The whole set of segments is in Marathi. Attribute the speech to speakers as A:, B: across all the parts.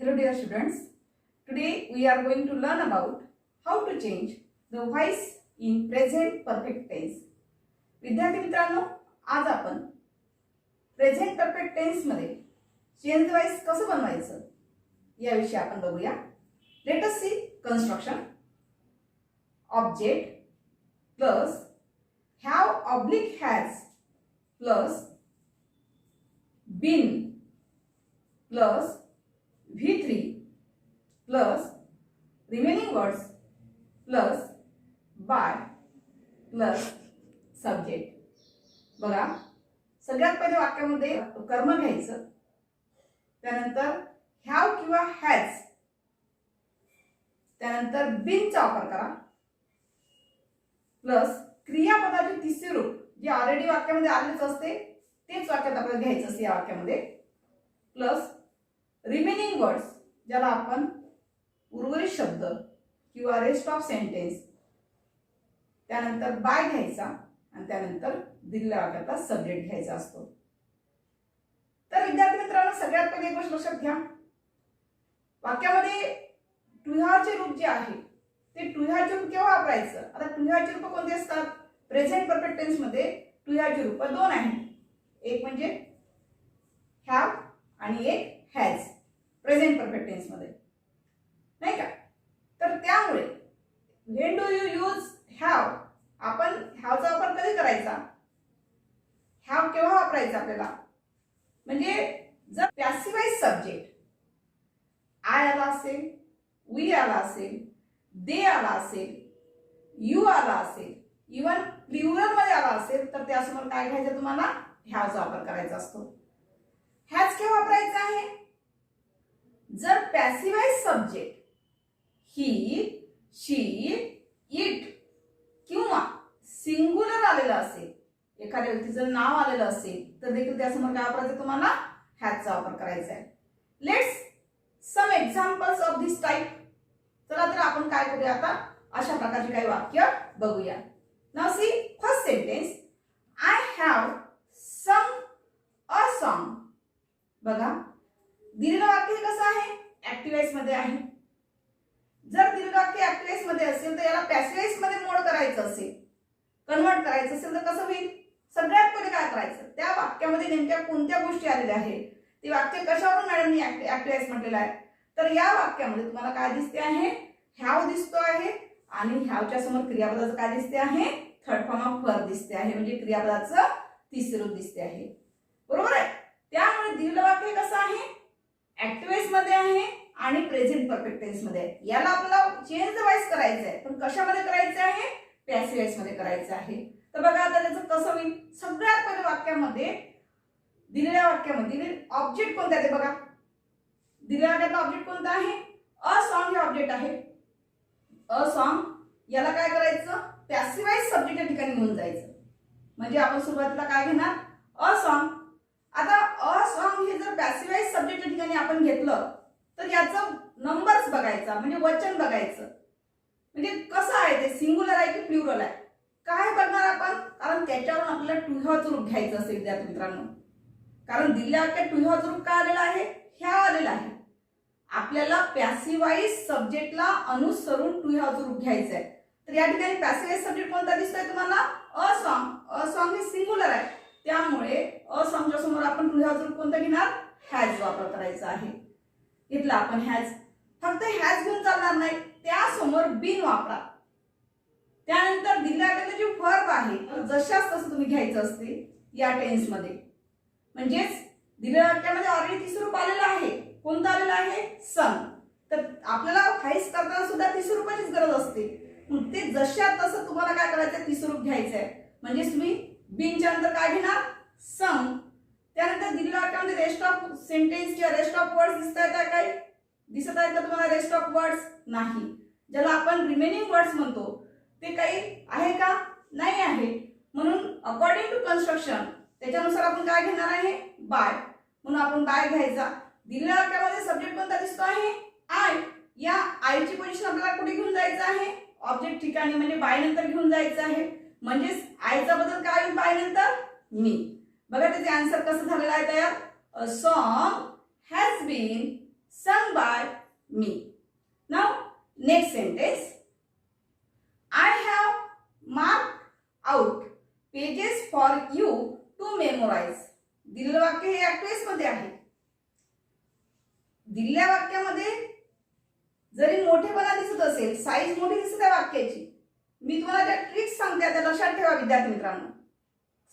A: Hello dear students, today we are going to learn about how to change the voice in present perfect tense. विद्यार्थी मित्रांनो, आज आपण प्रेझेंट परफेक्ट टेन्स मध्ये चेंज वॉइस कसं बनवायचं याविषयी आपण बघूया. Let us see construction. Object plus have oblique has plus been plus V3 plus remaining words plus by plus subject. बघा, सगळ्यात पहिले वाक्यामध्ये कर्म घ्यायचं, त्यानंतर हॅव किंवा हॅज, त्यानंतर बीनचा वापर करा प्लस क्रियापदाचे तिसरे रूप जे ऑलरेडी वाक्यामध्ये आलेच असते तेच वाक्यात आपल्याला घ्यायचं असते या वाक्यामध्ये, प्लस रिमेनिंग वर्ड्स ज्याला आपण उर्वरित शब्द किंवा रेस्ट ऑफ सेंटेन्स, त्यानंतर बाय घ्यायचा आणि त्यानंतर दिलेल्या वाक्याचा सब्जेक्ट घ्यायचा असतो. तर विद्यार्थी मित्रांनो, सगळ्यात पहिले एक गोष्ट लक्षात घ्या, वाक्यामध्ये टू हॅव चे रूप जे आहे ते टू हॅव चे रूप केव्हा वापरायचं. आता टू हॅव चे रूप कोणते असतात? प्रेझेंट परफेक्ट टेन्स मध्ये टू हॅव चे रूप दोन आहेत, एक म्हणजे हॅव आणि एक हॅज प्रेझेंट परफेक्ट टेन्स मध्ये, नाही का. तर त्यामुळे when do you use have, आपण हॅवचा वापर कधी करायचा, हॅव केव्हा वापरायचा आपल्याला, म्हणजे जर पॅसिव्हाइज सब्जेक्ट आय आला असेल, वी आला असेल, दे आला असेल, यू आला असेल, इवन प्लुरल मध्ये आला असेल तर त्यासमोर काय घ्यायचं, तुम्हाला हॅवचा वापर करायचा असतो. हॅज केव्हा वापरायचा आहे, जर पॅसिव्हाइज सब्जेक्ट ही, शी, इट किंवा सिंग्युलर आलेलं असेल, एखाद्या व्यक्तीचं नाव आलेलं असेल तर देखील त्यासमोर काय वापरायचं, तुम्हाला हॅजचा वापर करायचा आहे. Let's some examples of this type. चला तर आपण काय करूया आता, अशा प्रकारचे काही वाक्य बघूया. Now see first sentence, I have sung a song. बघा, दिलेलं वाक्य कसं आहे, ऍक्टिव्ह वॉइस मध्ये आहे. जर दिलेलं वाक्य ऍक्टिव्ह वॉइस मध्ये असेल तर याला पॅसिव्ह वॉइस मध्ये मोड करायचं असेल, कन्वर्ट करायचं असेल तर कसं होईल, सगळ्यात पहिले काय करायचं, त्या वाक्यामध्ये नेमक्या कोणत्या गोष्टी आलेल्या आहेत, ते वाक्य कशावरून मॅडमनी ऍक्टिव्ह वॉइस म्हटलेलं आहे. तर या वाक्यामध्ये तुम्हाला काय दिसते आहे, हॅव दिसतो आहे आणि हॅवच्या समोर क्रियापदाचं काय दिसते आहे, थर्ड फॉर्म ऑफ वर दिसते आहे, म्हणजे क्रियापदाचं तिसरे रूप दिसते आहे. बरोबर आहे. त्यामुळे दिलेलं वाक्य कसं आहे, ऍक्टिव्ह वॉइस मध्ये आहे आणि प्रेझेंट परफेक्ट टेन्स मध्ये आहे. याला आपल्याला चेंज द वॉइस करायचं आहे, पण कशामध्ये करायचं आहे, पॅसिव्ह वॉइस मध्ये करायचं आहे. तर बघा आता त्याचं कसं होईल, सगळ्यात पहिले वाक्यामध्ये दिलेल्या वाक्यामध्ये ऑब्जेक्ट कोणता आहे ते बघा. दिलेल्या वाक्यातला ऑब्जेक्ट कोणता आहे, अ सॉन्ग हे ऑब्जेक्ट आहे. अ सॉन्ग याला काय करायचं, पॅसिव्ह वॉइस सब्जेक्टच्या ठिकाणी घेऊन जायचं, म्हणजे आपण सुरुवातीला काय घेणार, अ सॉन्ग. आता अ सॉन्ग हे जर पॅसिव्ह वॉइस सब्जेक्टच्या ठिकाणी आपण घेतलं तर याचं नंबर्स बघायचा, म्हणजे वचन बघायचं, म्हणजे कसं आहे ते, सिंग्युलर आहे की प्लुरल आहे, काय बघणार आपण, कारण त्याच्यावरून आपल्याला टू हॅवचं रूप घ्यायचं असेल विद्यार्थी मित्रांनो. कारण दिलेल्या वाक्यात टू हॅवचं रूप काय आलेलं आहे, हॅव आलेलं आहे. आपल्याला पॅसिव्ह वॉइस सब्जेक्टला अनुसरून टू हॅवचं रूप घ्यायचं आहे. तर या ठिकाणी पॅसिव्ह वॉइस सब्जेक्ट कोणता दिसतोय तुम्हाला, अ सॉन्ग. अ सॉन्ग हे सिंग्युलर आहे, त्यामुळे अ सॉन्गच्या समोर आपण टू हॅवचं रूप कोणतं घेणार, हॅज वापर करायचा आहे. घेतला आपण हॅज. फक्त हॅज घेऊन चालणार नाही, त्यासमोर बीन वापरा. त्यानंतर दिलेल्या वाक्यातले जे वर्ब आहे जशाच तसं तुम्ही घ्यायचं असते या टेन्स मध्ये, म्हणजेच दिलेल्या वाक्यामध्ये ऑलरेडी तिसरं रूप आलेलं आहे. कोणतं आलेलं आहे, सम. तर आपल्याला व्हाईस करताना सुद्धा तिसऱ्या रूपाचीच गरज असते, ते जशा तसं तुम्हाला काय करायचं, तिसरं रूप घ्यायचं आहे. म्हणजे तुम्ही बीनच्या नंतर काय घेणार, सम. त्यानंतर दिलेल्या वाक्यामध्ये रेस्ट ऑफ सेंटेन्स किंवा रेस्ट ऑफ वर्ड्स दिसत आहेत काय, दिसत आहेत का तुम्हाला रेस्ट ऑफ वर्ड्स, नाही. ज्याला आपण रिमेनिंग वर्ड्स म्हणतो ते काही आहे का, नाही आहे. म्हणून अकॉर्डिंग टू कन्स्ट्रक्शन त्याच्यानुसार आपण काय घेणार आहे, बाय. म्हणून आपण बाय घ्यायचा. दिलेल्या वाक्यामध्ये सब्जेक्ट कोणता दिसतो आहे, आय. या आयची पोझिशन आपल्याला कुठे घेऊन जायचं आहे, ऑब्जेक्ट ठिकाणी, म्हणजे बाय नंतर घेऊन जायचं आहे. म्हणजेच आयचा बदल काय होईल बाय नंतर, मी. बघा त्याचे आन्सर कसं झालेलं आहे तयार, a song has been sung by me. Now next sentence, I have marked out pages for you to memorize. दिलेलं वाक्य हे ऍक्टिव्ह मध्ये आहे. दिलेल्या वाक्यामध्ये जरी मोठेपणा दिसत असेल, साईज मोठी दिसत आहे वाक्याची, मी तुम्हाला त्या ट्रिक्स सांगते, त्या लक्षात ठेवा विद्यार्थी मित्रांनो.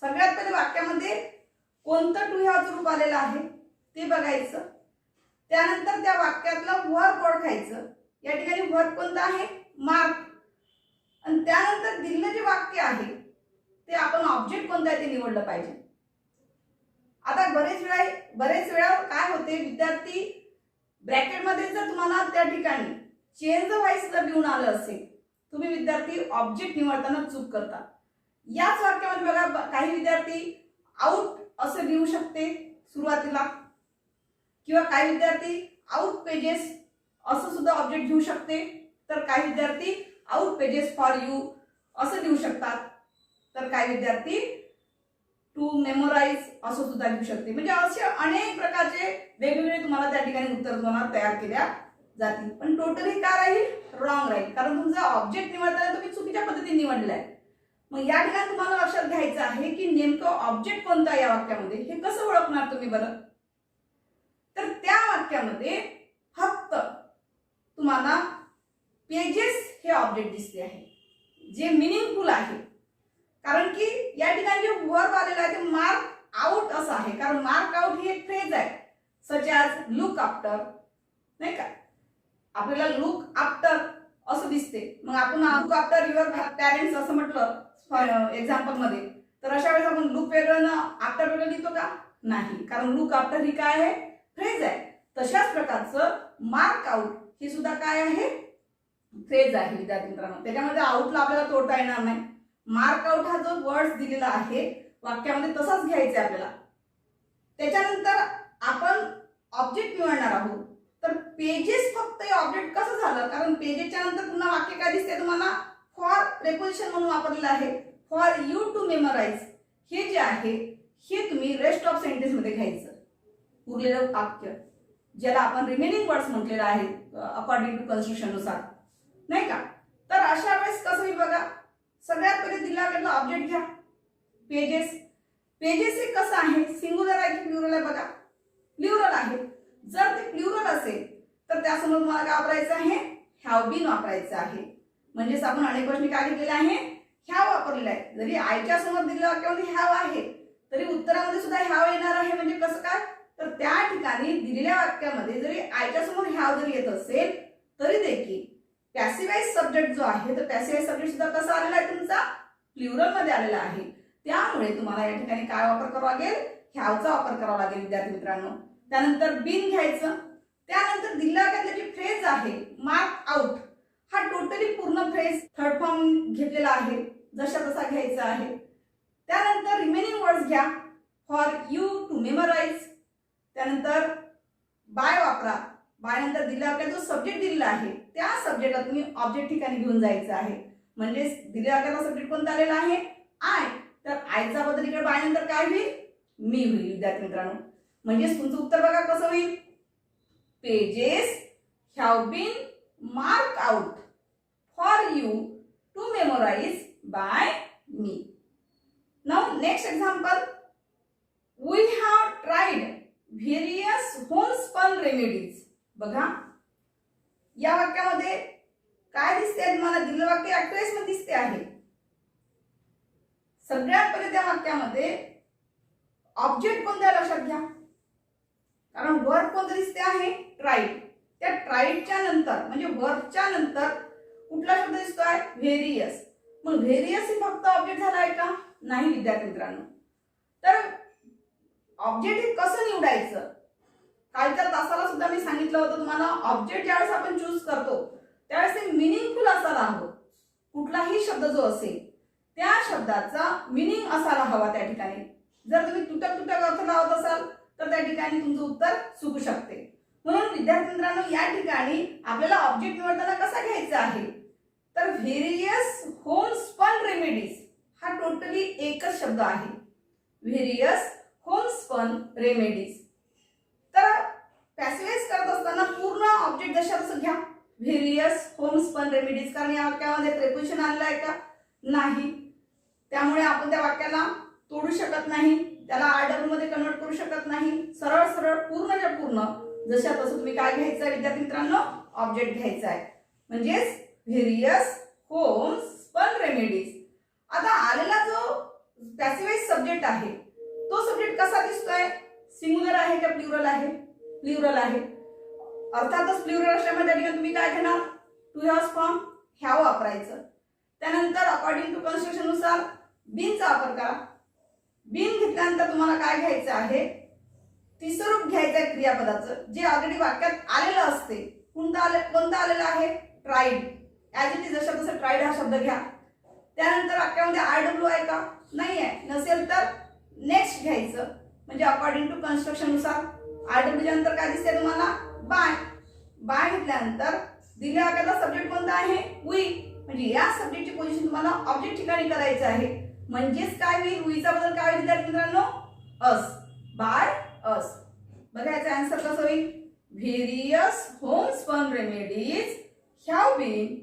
A: सगळ्यात पहिले वाक्यामध्ये कोणतं टू हॅव रूप आलेलं आहे ते बघायचं. त्यानंतर त्या वाक्यातला वर्ब ओळखायचं. या ठिकाणी वर्ब कोणता आहे? मार्क. आणि त्यानंतर दिलेलं जे वाक्य आहे ते आपण ऑब्जेक्ट कोणता आहे ते निवडलं पाहिजे. आता बरेच वेळा काय होते, विद्यार्थी ब्रॅकेटमध्ये जर तुम्हाला त्या ठिकाणी चेंज व्हाईस जर लिहून आलं असेल, तुम्ही विद्यार्थी ऑब्जेक्ट निवडताना चूक करता. याच वाक्यामध्ये बघा, काही विद्यार्थी आउट असं लिहू शकते सुरुवातीला, किंवा काही विद्यार्थी आउट पेजेस असं सुद्धा ऑब्जेक्ट घेऊ शकते, तर काही विद्यार्थी आउट पेजेस फॉर यू असं लिहू शकतात, तर काही विद्यार्थी टू मेमोराइज असं सुद्धा घेऊ शकते. म्हणजे असे अनेक प्रकारचे वेगवेगळे तुम्हाला त्या ठिकाणी उत्तर तुम्हाला तयार केल्या जातील. पण टोटली काय राहील? रॉंग राहील, कारण तुमचा ऑब्जेक्ट निवडताना तुम्ही चुकीच्या पद्धतीने निवडलाय. मग या ठिकाणी तुम्हाला लक्षात घ्यायचं आहे की नेमकं ऑब्जेक्ट कोणता या वाक्यामध्ये, हे कसं ओळखणार तुम्ही बरं? तर त्या वाक्यामध्ये फक्त तुम्हाला पेजेस हे ऑब्जेक्ट दिसते आहे, जे मिनिंगफुल आहे. कारण की या ठिकाणी जे वर्ब आलेला आहे ते मार्क आउट असं आहे, कारण मार्क आउट ही एक फ्रेज आहे, सच ॲज लुक आफ्टर, नाही का? आपल्याला लुक आफ्टर असं दिसते. मग आपण लुक आफ्टर युअर पॅरेंट्स असं म्हटलं एक्झाम्पल मध्ये, तर अशा वेळेस आपण लुक वेगळं ना आफ्टर वेगळं लिहितो का? नाही, कारण लुक आफ्टर ही काय आहे? फ्रेज आहे. तशाच प्रकारचं मार्क आउट ही सुद्धा काय आहे? फ्रेज आहे विद्यार्थी मित्रांनो. त्याच्यामध्ये आउटला आपल्याला तोडता येणार नाही. मार्क आउट हा जो वर्ड्स दिलेला आहे वाक्यामध्ये तसाच घ्यायचा आपल्याला. त्याच्यानंतर आपण ऑब्जेक्ट निवडणार आहोत, तर पेजेस फक्त हे ऑब्जेक्ट कसं झालं? कारण पेजेसच्या नंतर पुन्हा वाक्य काय दिसते तुम्हाला? फॉर प्रेपोजिशन म्हणून वापरलेलं आहे, फॉर यू टू मेमोराइज. हे जे आहे हे तुम्ही रेस्ट ऑफ सेंटेन्स मध्ये घ्यायचं, उरलेलं वाक्य, ज्याला आपण रिमेनिंग वर्ड्स म्हटलेलं आहे अकॉर्डिंग टू कन्स्ट्रक्शन नुसार, नाही का? तर अशा वेळेस कसं होईल बघा, सगळ्यात पहिले दिलेला ऑब्जेक्ट घ्या पेजेस. पेजेस हे कसं आहे? सिंग्युलर आहे की प्लुरल आहे बघा? प्लुरल आहे. जर ते प्लुरल असेल तर त्यासमोर तुम्हाला काय वापरायचं आहे? हॅव बीन वापरायचं आहे. म्हणजेच आपण अनेक गोष्टी काय घेतलेल्या आहे? हॅव वापरलेला आहे. जरी आयच्या समोर दिलेल्या वाक्यामध्ये हॅव आहे तरी उत्तरामध्ये सुद्धा हॅव येणार आहे. म्हणजे कसं काय? तर त्या ठिकाणी दिलेल्या वाक्यामध्ये जरी आयच्या समोर हॅव जरी येत असेल तरी देखील पॅसिव्हाइज सब्जेक्ट जो आहे, तर पॅसिव्हाइज सब्जेक्ट सुद्धा कसा आलेला आहे तुमचा? प्लुरल मध्ये आलेला आहे. त्यामुळे तुम्हाला या ठिकाणी काय वापर करावा लागेल? हॅवचा वापर करावा लागेल विद्यार्थी मित्रांनो. त्यानंतर बीन घ्यायचं. त्यानंतर दिलेल्या वाक्यातले जी फ्रेज आहे मार्क आउट, हा टोटली पूर्ण फ्रेज थर्ड फॉर्म घेतलेला आहे, जशा तसा घ्यायचा आहे. त्यानंतर रिमेनिंग वर्ड्स घ्या, फॉर यू टू मेमोराइज. त्यानंतर बाय वापरा. बाय नंतर दिलेल्या वाक्यात जो सब्जेक्ट दिलेला आहे त्या सब्जेक्टला तुम्ही ऑब्जेक्ट ठिकाणी घेऊन जायचं आहे. म्हणजे दिलेल्या वाक्याचा सब्जेक्ट कोणता आलेला आहे? आय. तर आयचा बदल इकडे बाय नंतर काय होईल? मी होईल विद्यार्थी मित्रांनो. म्हणजे तुमचं उत्तर बघा कसं होईल? Pages have been mark out for you to memorise by me. Now next example, we have tried various homespun remedies. बघा या वाक्यामध्ये काय दिसते तुम्हाला? दिलेलं वाक्य ऍक्ट्रेस मध्ये दिसते आहे. सगळ्यात पहिले त्या वाक्यामध्ये ऑब्जेक्ट कोणत्या लक्षात घ्या, कारण वर्ब कोणतं दिसते आहे? ट्राइड. त्या ट्राइडच्या नंतर म्हणजे वर्बच्या नंतर कुठला शब्द दिसतोय? व्हेरियस. मग व्हेरियस हे फक्त ऑब्जेक्ट झाला आहे का? नाही विद्यार्थी मित्रांनो. तर ऑब्जेक्ट हे कसं निवडायचं? कालच्या तासाला सुद्धा मी सांगितलं होतं तुम्हाला, ऑब्जेक्ट ज्यावेळेस आपण चूज करतो त्यावेळेस ते मिनिंगफुल असायला हवं. कुठलाही शब्द जो असेल त्या शब्दाचा मिनिंग असायला हवा त्या ठिकाणी. जर तुम्ही तुटक तुटक अर्थ लावत असाल तर त्या ठिकाणी तुमचं उत्तर चुकू शकते. म्हणून विद्यार्थी मित्रांनो या ठिकाणी आपल्याला ऑब्जेक्ट निवडताना कसा घ्यायचा आहे? तर व्हेरियस होमस्पन रेमेडीज हा टोटली एकच शब्द आहे, व्हेरियस होमस्पन रेमेडीज. तर पॅसिव्हाइज करत असताना व्हेरियस होमस्पन रेमेडीज, कारण या वाक्यामध्ये प्रेपोजिशन आलेलं आहे का? नाही. त्यामुळे आपण त्या वाक्याला तोडू शकत नाही, त्याला आरडब्ल्यू मध्ये कन्वर्ट करू शकत नाही. सरळ सरळ पूर्णच्या पूर्ण जशा तसं तुम्ही काय घ्यायचं आहे विद्यार्थी मित्रांनो? ऑब्जेक्ट घ्यायचा आहे, म्हणजेच व्हेरियस होमस्पन रेमेडीज. आता आलेला जो पॅसिव्हाइज सब्जेक्ट आहे तो सब्जेक्ट कसा दिसतोय? सिंग्युलर आहे का प्लुरल आहे? प्लुरल आहे. अर्थातच प्लुरल असल्यामुळे त्या ठिकाणी तुम्ही काय घेणार? टू हॅव्स फॉर्म हॅव वापरायचं. त्यानंतर अकॉर्डिंग टू कन्स्ट्रक्शन नुसार बीनचा वापर करा. बीन घेतल्यानंतर तुम्हाला काय घ्यायचं आहे? तिसरं रूप घ्यायचं आहे क्रियापदाचं, जे ऑलरेडी वाक्यात आलेलं असते. कोणतं आलेलं आहे? ट्राईड. ॲज इट इज जशा तसं ट्राईड हा शब्द घ्या. त्यानंतर वाक्यामध्ये आरडब्ल्यू आहे का? नाही आहे. नसेल तर नेक्स्ट घ्यायचं, म्हणजे अकॉर्डिंग टू कन्स्ट्रक्शन नुसार आरडब्ल्यूच्या नंतर काय दिसते तुम्हाला? बाय. बाय घेतल्यानंतर दिलेल्या वाक्याचा सब्जेक्ट कोणता आहे? वी. म्हणजे या सब्जेक्टची पोझिशन तुम्हाला ऑब्जेक्ट ठिकाणी करायचं आहे. म्हणजेच काय होईल? वीचा बदल काय होईल विद्यार्थी मित्रांनो? अस. By us. बघा याचा आन्सर कसं होईल? Various homespun remedies have been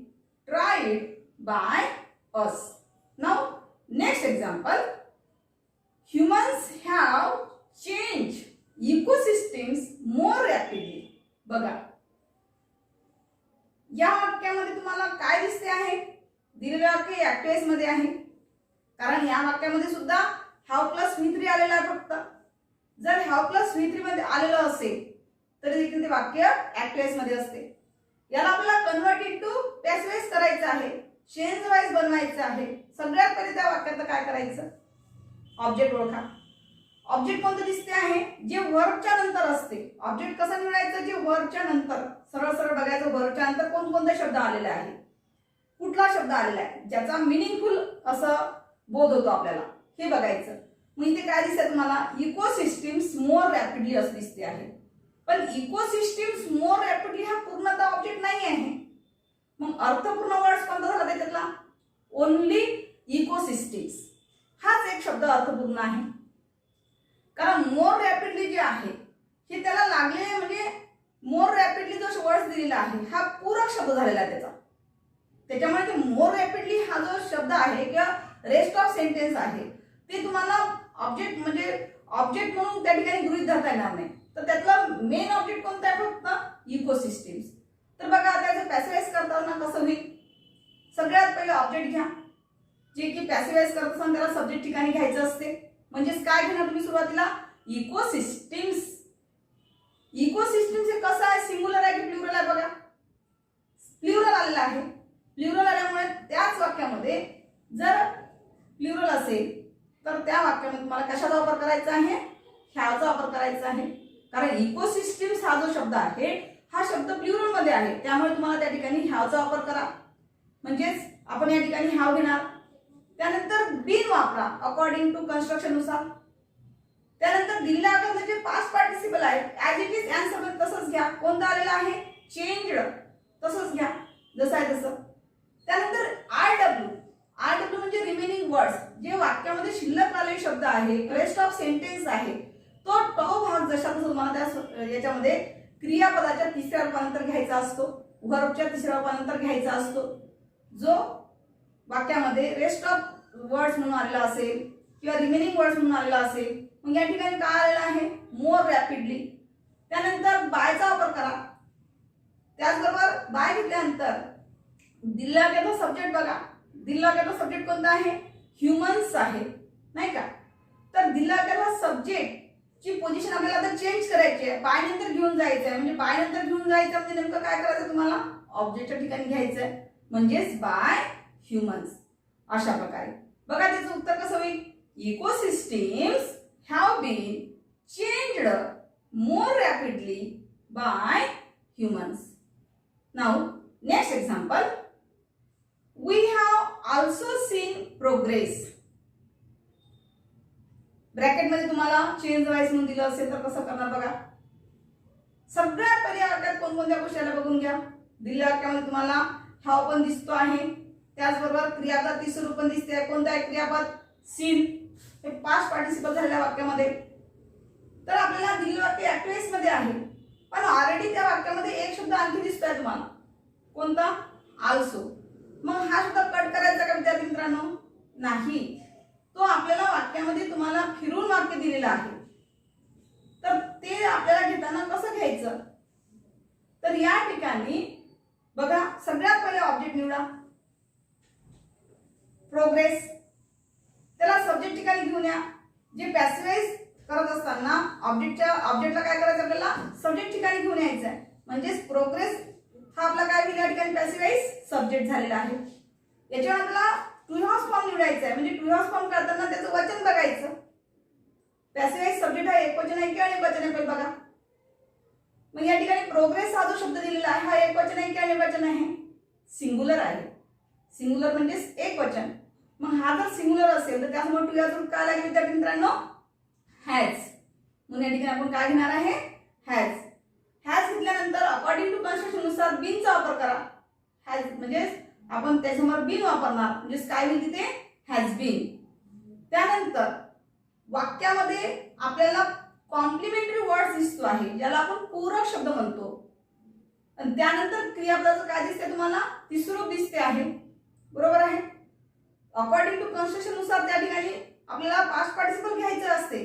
A: tried by us. Now next example. Humans have change ecosystems more rapidly. बघा या वाक्यामध्ये तुम्हाला काय दिसते आहे? दिलेलं वाक्य ऍक्टिव्हाइस मध्ये आहे, कारण या वाक्यामध्ये सुद्धा हॅव प्लस V3 आलेला आहे फक्त. जर हॅव प्लस V3 मध्ये आलेलं असेल तरी देखील ते वाक्य ऍक्टिव्हाइस मध्ये असते. याला आपल्याला कन्वर्ट इनटू पॅसिव्हाइज करायचं आहे, चेंज वाईज बनवायचं आहे. सगळ्यात पहिले त्या वाक्यात काय करायचं? ऑब्जेक्ट ओळखा. ऑब्जेक्ट कोणतं दिसते आहे? जे वर्बच्या नंतर असते. ऑब्जेक्ट कसं निवडायचं? जे वर्बच्या नंतर. सरळ सरळ बघायचं वर्बच्या नंतर कोणकोणते शब्द आलेले आहे, कुठला शब्द आलेला आहे ज्याचा मिनिंगफुल असं बोध होतो आपल्याला, हे बघायचं. मग इथे काय दिसतंय तुम्हाला? इकोसिस्टम्स मोर रॅपिडली असं दिसते आहे. पण इकोसिस्टम्स मोर रॅपिडली हा पूर्णतः ऑब्जेक्ट नाही आहे. मग अर्थपूर्ण वर्ड्स कोणता झाला त्याच्यातला? ओनली इकोसिस्टम्स हाच एक शब्द अर्थपूर्ण आहे. कारण मोर रॅपिडली जे आहे हे त्याला लागले, म्हणजे मोर रॅपिडली जो वर्ड दिलेला आहे हा पूरक शब्द झालेला आहे त्याचा. त्याच्यामुळे ते मोर रॅपिडली हा जो शब्द आहे किंवा रेस्ट ऑफ सेंटेन्स आहे ते तुम्हाला ऑब्जेक्ट म्हणजे ऑब्जेक्ट म्हणून त्या ठिकाणी गृहीत धरता येणार नाही. तर त्यातला मेन ऑब्जेक्ट कोणता आहे? फक्त इकोसिस्टम्स. तर बघा आता याचं पॅसिव्हाइज करताना कसं होईल? सगळ्यात पहिले ऑब्जेक्ट घ्या, जे की पॅसिव्हाइज करत असताना त्याला सब्जेक्ट ठिकाणी घ्यायचं असते. म्हणजेच काय घेणार तुम्ही सुरुवातीला? इकोसिस्टम्स. इकोसिस्टम्स हे कसं आहे? सिंग्युलर आहे की प्लुरल आहे? बघा प्लुरल आलेला आहे. प्लुरल आल्यामुळे त्याच वाक्यामध्ये जर प्लुरल असेल तर त्या वाक्यामध्ये तुम्हाला कशाचा वापर करायचा आहे? हॅवचा वापर करायचा आहे. कारण इकोसिस्टम्स हा जो शब्द आहे हा शब्द प्लुरल मध्ये आहे, त्यामुळे तुम्हाला त्या ठिकाणी हॅवचा वापर करा. म्हणजेच आपण या ठिकाणी हॅव घेणार. त्यानंतर बीन वापरा अकॉर्डिंग टू कन्स्ट्रक्शन नुसार. त्यानंतर दिलेल्या वाक्यामध्ये जे पास्ट पार्टिसिपल आहे ऍज इट इज अँड तसंच घ्या. कोणतं आलेलं आहे? चेंज्ड. तसंच घ्या जसं आहे तसं. त्यानंतर आरडब्ल्यू. आरडब्ल्यू म्हणजे रिमेनिंग वर्ड्स, जे वाक्यामध्ये शिल्लक राहिलेले शब्द आहे, रेस्ट ऑफ सेंटेन्स आहे, तो भाग जशा तसं तुम्हाला त्या याच्यामध्ये क्रियापदाच्या तिसऱ्या रूपानंतर घ्यायचा असतो, वर्बच्या तिसऱ्या रूपानंतर घ्यायचा असतो. जो वाक्यामध्ये रेस्ट ऑफ वर्ड्स म्हणून आलेला असेल किंवा रिमेनिंग वर्ड्स म्हणून आलेला असेल, मग या ठिकाणी काय आलेला आहे? मोर रॅपिडली. त्यानंतर बायचा वापर करा. त्याचबरोबर बाय घेतल्यानंतर दिलेला वाक्याचा सब्जेक्ट बघा. दिलेला वाक्याचा सब्जेक्ट कोणता आहे? ह्युमन्स आहे, नाही का? तर दिलेला वाक्याचा सब्जेक्ट ची पोझिशन आपल्याला आता चेंज करायची आहे. बाय नंतर घेऊन जायचं आहे. म्हणजे बाय नंतर घेऊन जायचं म्हणजे नेमकं काय करायचं तुम्हाला? ऑब्जेक्टच्या ठिकाणी घ्यायचं आहे, म्हणजेच बाय ह्युमन्स. अशा प्रकारे बघा त्याचं उत्तर कसं होईल? Ecosystems have been changed more rapidly by humans. Now, next example. We have also seen progress. Bracket मध्ये तुम्हाला चेंज वाईज म्हणून दिलं असेल तर कसं करणार बघा. सगळ्यात पहिले वाक्यात कोणकोणत्या गोष्टी आल्या बघून घ्या. दिलेल्या वाक्यामध्ये तुम्हाला हाव पण दिसतो आहे, त्याचबरोबर क्रियापद तिसरं रूप पण दिसते. कोणतं आहे क्रियापद? सीन. हे पास्ट पार्टिसिपल झालेल्या वाक्यामध्ये. तर आपल्याला दिलेलं वाक्य ऍक्टिव्हाइस मध्ये आहे, पण ऑलरेडी त्या वाक्यामध्ये एक शब्द आणखी दिसतोय तुम्हाला. कोणता आल्सो. मग हा शब्द कट करायचा का विद्यार्थी मित्रांनो? नाही, तो आपल्याला वाक्यामध्ये तुम्हाला फिरून वाक्य दिलेलं आहे, तर ते आपल्याला घेताना कसं घ्यायचं? तर या ठिकाणी बघा, सगळ्यात पहिले ऑब्जेक्ट निवडा, प्रोग्रेस, त्याला सब्जेक्ट ठिकाणी घेऊन या. जे पॅसिव्हाइज करत असताना ऑब्जेक्टला काय करायचं? आपल्याला सब्जेक्ट ठिकाणी घेऊन यायचं आहे. म्हणजेच प्रोग्रेस हा आपला काय होईल या ठिकाणी? पॅसिव्हाइज सब्जेक्ट झालेला आहे. याच्यावर आपल्याला टू ह्यूज फॉर्म निवडायचा आहे. म्हणजे टू ह्यूज फॉर्म करताना त्याचं वचन बघायचं. पॅसिव्हाइज सब्जेक्ट हा एकवचन आहे की अनेकवचन आहे पण बघा. मग या ठिकाणी प्रोग्रेस हा जो शब्द दिलेला आहे हा एकवचन आहे की अनेकवचन आहे? सिंग्युलर आहे. सिंग्युलर म्हणजेच एकवचन. मग हा जर सिंग्युलर असेल तर त्यासमोर टू ह्याज रूप काय लागेल विद्यार्थी मित्रांनो? हॅज. म्हणून या ठिकाणी आपण काय घेणार आहे? हॅज. हॅज घेतल्यानंतर अकॉर्डिंग टू कन्स्ट्रक्शन नुसार बीनचा वापर करा. हॅज म्हणजे आपण त्याच्यावर बीन वापरणार, म्हणजे काय होईल तिथे? Has been. त्यानंतर वाक्यामध्ये आपल्याला कॉम्प्लिमेंटरी वर्ड्स दिसतो आहे, ज्याला आपण पूरक शब्द म्हणतो. आणि त्यानंतर क्रियापदाचं काय दिसते तुम्हाला? तिसरूप दिसते आहे. बरोबर आहे. अकॉर्डिंग टू कन्स्ट्रक्शन नुसार त्या ठिकाणी आपल्याला पास्ट पार्टिसिपल घ्यायचं असते,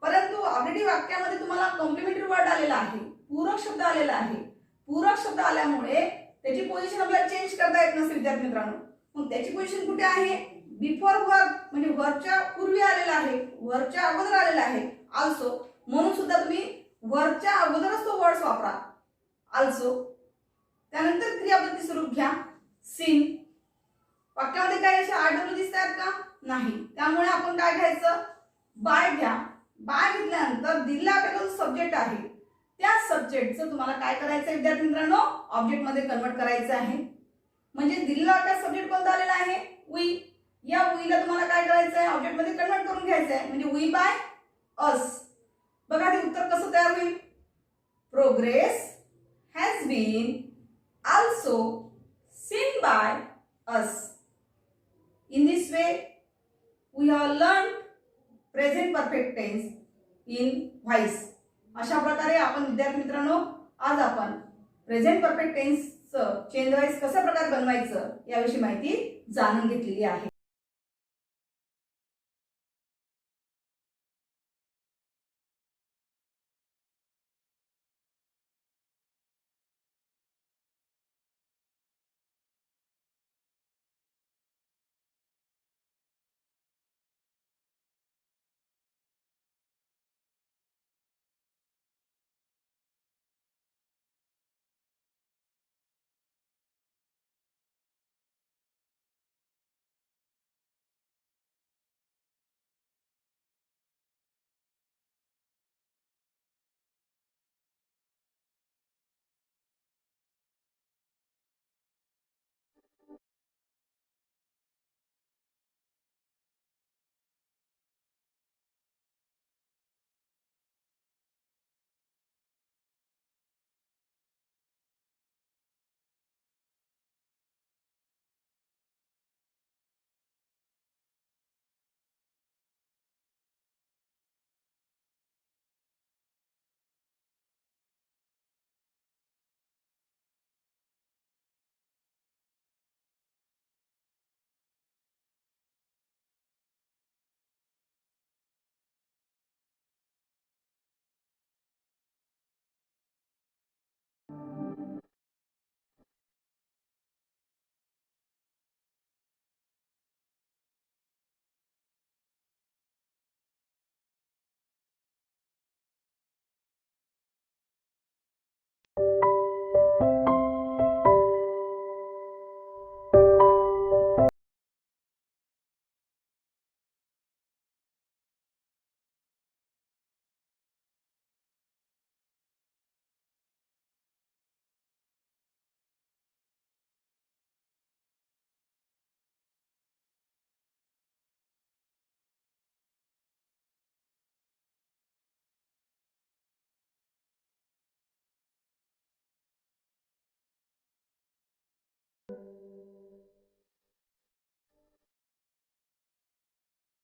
A: परंतु ऑलरेडी वाक्यामध्ये तुम्हाला कॉम्प्लिमेंटरी वर्ड आलेला आहे, पूरक शब्द आलेला आहे. पूरक शब्द आल्यामुळे त्याची पोझिशन आपल्याला चेंज करता येत नसते विद्यार्थी मित्रांनो. मग त्याची पोझिशन कुठे आहे? बिफोर वर्ब, म्हणजे वर्बच्या पूर्वी आलेला आहे, वर्बच्या अगोदर आलेला आहे आल्सो. म्हणून सुद्धा तुम्ही वर्बच्या अगोदरच तो वर्ड्स वापरा, आल्सो. त्यानंतर क्रियापद स्वरूप घ्या, सीन. वाक्यामध्ये काही असे आरडब्ल्यू दिसतात का? नाही. त्यामुळे आपण काय घ्यायचं? बाय घ्या. बाय घेतल्यानंतर दिलेला आपल्याला जो सब्जेक्ट आहे त्या सब्जेक्टचं तुम्हाला काय करायचं विद्यार्थी मित्रांनो? ऑब्जेक्ट मध्ये कन्वर्ट करायचं आहे. म्हणजे दिलेला आपला सब्जेक्ट कोणता आलेला आहे? वी. या वीला तुम्हाला काय करायचं आहे? ऑब्जेक्ट मध्ये कन्वर्ट करून घ्यायचं आहे. म्हणजे वी बाय अस. बघा ते उत्तर कसं तयार होईल? Progress has been also seen by us. In this way, we have learned present perfect tense in voice. अशा प्रकारे आपण विद्यार्थी मित्रांनो आज आपण प्रेझेंट परफेक्ट टेन्सचं चेंज वाईज कशा प्रकारे बनवायचं याविषयी माहिती जाणून घेतलेली आहे.